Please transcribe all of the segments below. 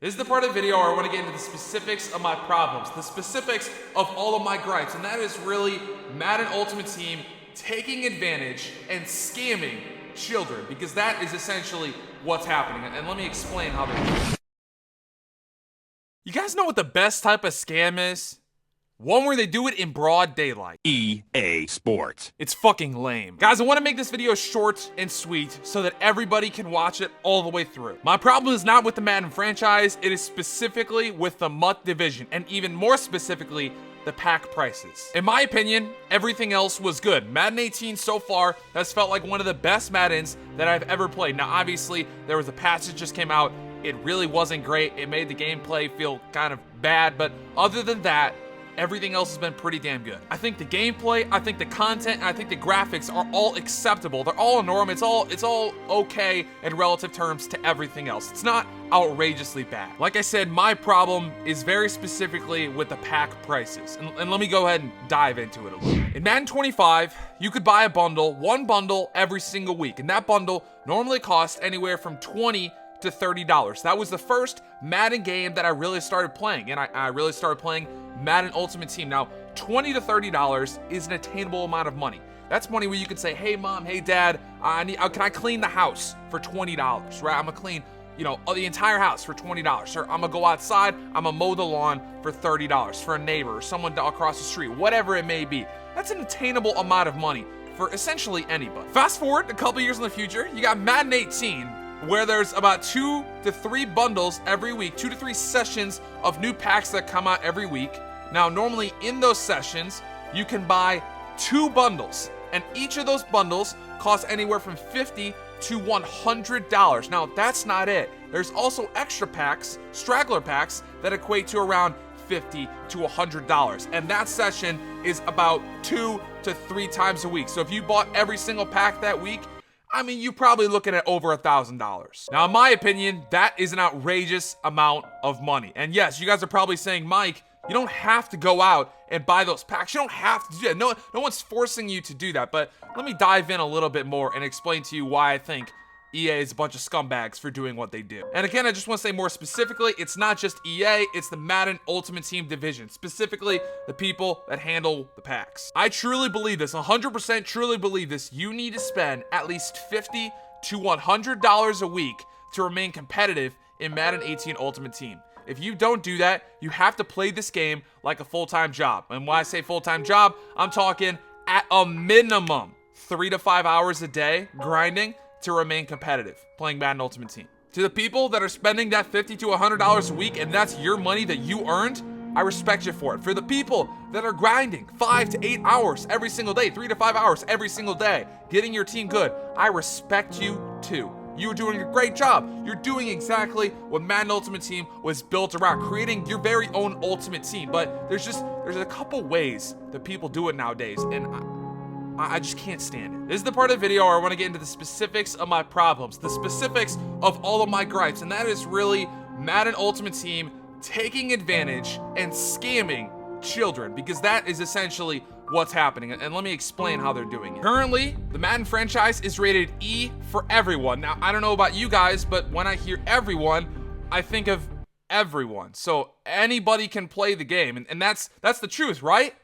This is the part of the video where I want to get into the specifics of my problems, the specifics of all of my gripes, and that is really Madden Ultimate Team taking advantage and scamming children, because that is essentially what's happening. And let me explain how they do it. You guys know what the best type of scam is? One where they do it in broad daylight. EA Sports. It's fucking lame. Guys, I want to make this video short and sweet so that everybody can watch it all the way through. My problem is not with the Madden franchise, it is specifically with the MUT division, and even more specifically, the pack prices. In my opinion, everything else was good. Madden 18 so far has felt like one of the best Maddens that I've ever played. Now, obviously, there was a patch that just came out. It really wasn't great. It made the gameplay feel kind of bad, but other than that, everything else has been pretty damn good. I think the gameplay, I think the content, and I think the graphics are all acceptable. They're all a norm. It's all okay in relative terms to everything else. It's not outrageously bad. Like I said, my problem is very specifically with the pack prices. And let me go ahead and dive into it a little. In Madden 25, you could buy a bundle, one bundle every single week. And that bundle normally costs anywhere from $20 to $30. That was the first Madden game that I really started playing, and I really started playing Madden Ultimate Team. Now, $20 to $30 is an attainable amount of money. That's money where you could say, hey mom, hey dad, can I clean the house for $20, right? I'm gonna clean, the entire house for $20. Or I'm gonna go outside, I'm gonna mow the lawn for $30 for a neighbor or someone across the street, whatever it may be. That's an attainable amount of money for essentially anybody. Fast forward a couple years in the future, you got Madden 18, where there's about 2 to 3 bundles every week, 2 to 3 sessions of new packs that come out every week. Now, normally in those sessions, you can buy 2 bundles, and each of those bundles costs anywhere from $50 to $100. Now, that's not it. There's also extra packs, straggler packs, that equate to around $50 to $100, and that session is about 2 to 3 times a week. So if you bought every single pack that week, you're probably looking at over $1,000. Now, in my opinion, that is an outrageous amount of money. And yes, you guys are probably saying, Mike, you don't have to go out and buy those packs. You don't have to do that. No one's forcing you to do that. But let me dive in a little bit more and explain to you why I think EA is a bunch of scumbags for doing what they do. And again, I just want to say more specifically, it's not just EA, it's the Madden Ultimate Team division, specifically the people that handle the packs. I truly believe this, 100% truly believe this. You need to spend at least $50 to $100 a week to remain competitive in Madden 18 Ultimate Team. If you don't do that, you have to play this game like a full-time job. And when I say full-time job, I'm talking at a minimum 3 to 5 hours a day grinding to remain competitive, playing Madden Ultimate Team. To the people that are spending that $50 to $100 a week and that's your money that you earned, I respect you for it. For the people that are grinding 5 to 8 hours every single day, 3 to 5 hours every single day, getting your team good, I respect you too. You're doing a great job. You're doing exactly what Madden Ultimate Team was built around, creating your very own Ultimate Team. But there's a couple ways that people do it nowadays, and I just can't stand it. This is the part of the video where I want to get into the specifics of my problems, the specifics of all of my gripes, and that is really Madden Ultimate Team taking advantage and scamming children, because that is essentially what's happening. And let me explain how they're doing it. Currently, the Madden franchise is rated E for everyone. Now, I don't know about you guys, but when I hear everyone, I think of everyone. So anybody can play the game, and that's the truth, right?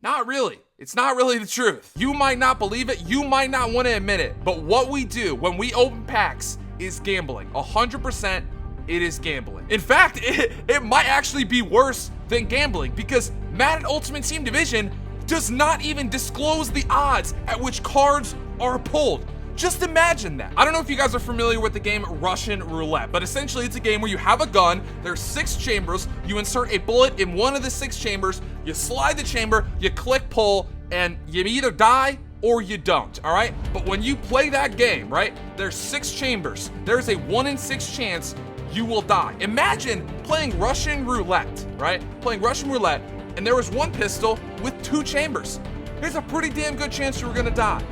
Not really. It's not really the truth. You might not believe it. You might not want to admit it. But what we do when we open packs is gambling. 100% it is gambling. In fact, it might actually be worse than gambling, because Madden Ultimate Team Division does not even disclose the odds at which cards are pulled. Just imagine that. I don't know if you guys are familiar with the game Russian Roulette, but essentially it's a game where you have a gun, there's 6 chambers, you insert a bullet in one of the 6 chambers, you slide the chamber, you click pull, and you either die or you don't, all right? But when you play that game, right, there's 6 chambers. There's a 1 in 6 chance you will die. Imagine playing Russian Roulette, right? Playing Russian Roulette, and there was one pistol with 2 chambers. There's a pretty damn good chance you were gonna die.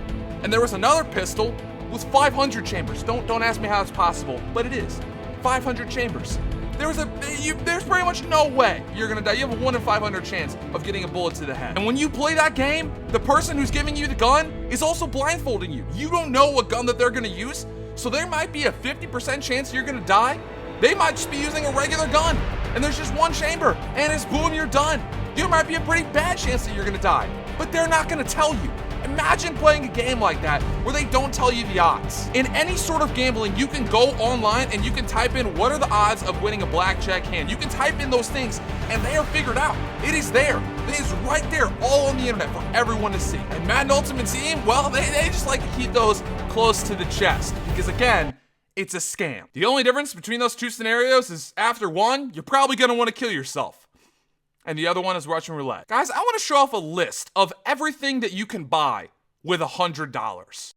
And there was another pistol with 500 chambers. Don't ask me how it's possible, but it is. 500 chambers. There's pretty much no way you're gonna die. You have a 1 in 500 chance of getting a bullet to the head. And when you play that game, the person who's giving you the gun is also blindfolding you. You don't know what gun that they're gonna use, so there might be a 50% chance you're gonna die. They might just be using a regular gun, and there's just one chamber, and it's boom, you're done. There might be a pretty bad chance that you're gonna die, but they're not gonna tell you. Imagine playing a game like that where they don't tell you the odds. In any sort of gambling, you can go online and you can type in what are the odds of winning a blackjack hand. You can type in those things and they are figured out. It is there. It is right there, all on the internet for everyone to see. And Madden Ultimate Team, well, they just like to keep those close to the chest because again, it's a scam. The only difference between those two scenarios is after one, you're probably gonna wanna kill yourself. And the other one is Russian roulette. Guys, I want to show off a list of everything that you can buy with $100.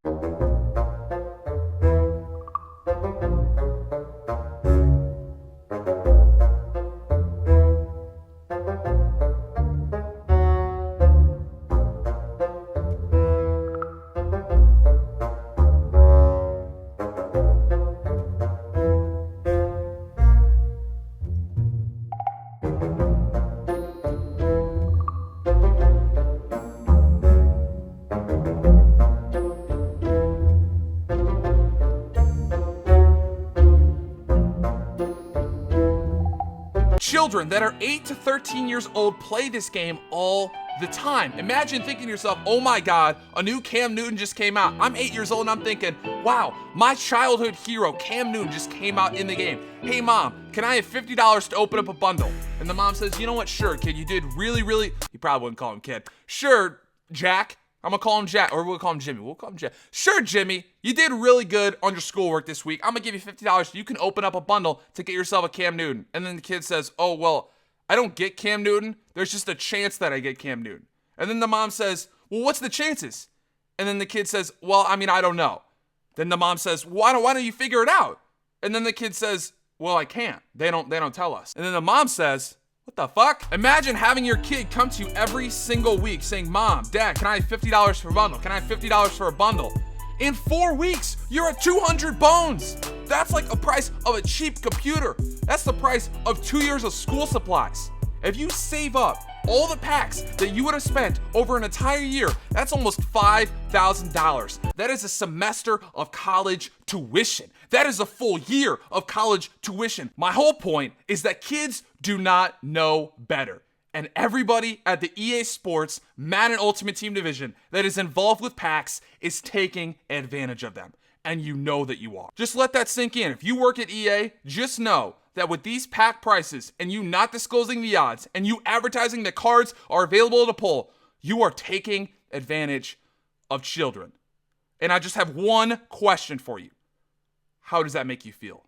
Children that are 8 to 13 years old play this game all the time. Imagine thinking to yourself, oh my God, a new Cam Newton just came out. I'm 8 years old and I'm thinking, wow, my childhood hero, Cam Newton, just came out in the game. Hey mom, can I have $50 to open up a bundle? And the mom says, you know what, sure kid, you did really, you probably wouldn't call him kid. Sure, Jack. I'm gonna call him Jack, or we'll call him Jimmy. We'll call him Jack. Sure, Jimmy, you did really good on your schoolwork this week. I'm gonna give you $50 so you can open up a bundle to get yourself a Cam Newton. And then the kid says, oh, well, I don't get Cam Newton. There's just a chance that I get Cam Newton. And then the mom says, well, what's the chances? And then the kid says, well, I mean, I don't know. Then the mom says, why don't you figure it out? And then the kid says, well, I can't. They don't tell us. And then the mom says, what the fuck? Imagine having your kid come to you every single week saying, Mom, Dad, can I have $50 for a bundle? Can I have $50 for a bundle? In 4 weeks, you're at 200 bones. That's like a price of a cheap computer. That's the price of 2 years of school supplies. If you save up all the packs that you would have spent over an entire year, that's almost $5,000. That is a semester of college tuition. That is a full year of college tuition. My whole point is that kids do not know better. And everybody at the EA Sports Madden Ultimate Team division that is involved with packs is taking advantage of them. And you know that you are. Just let that sink in. If you work at EA, just know that with these pack prices and you not disclosing the odds and you advertising that cards are available to pull, you are taking advantage of children. And I just have one question for you. How does that make you feel?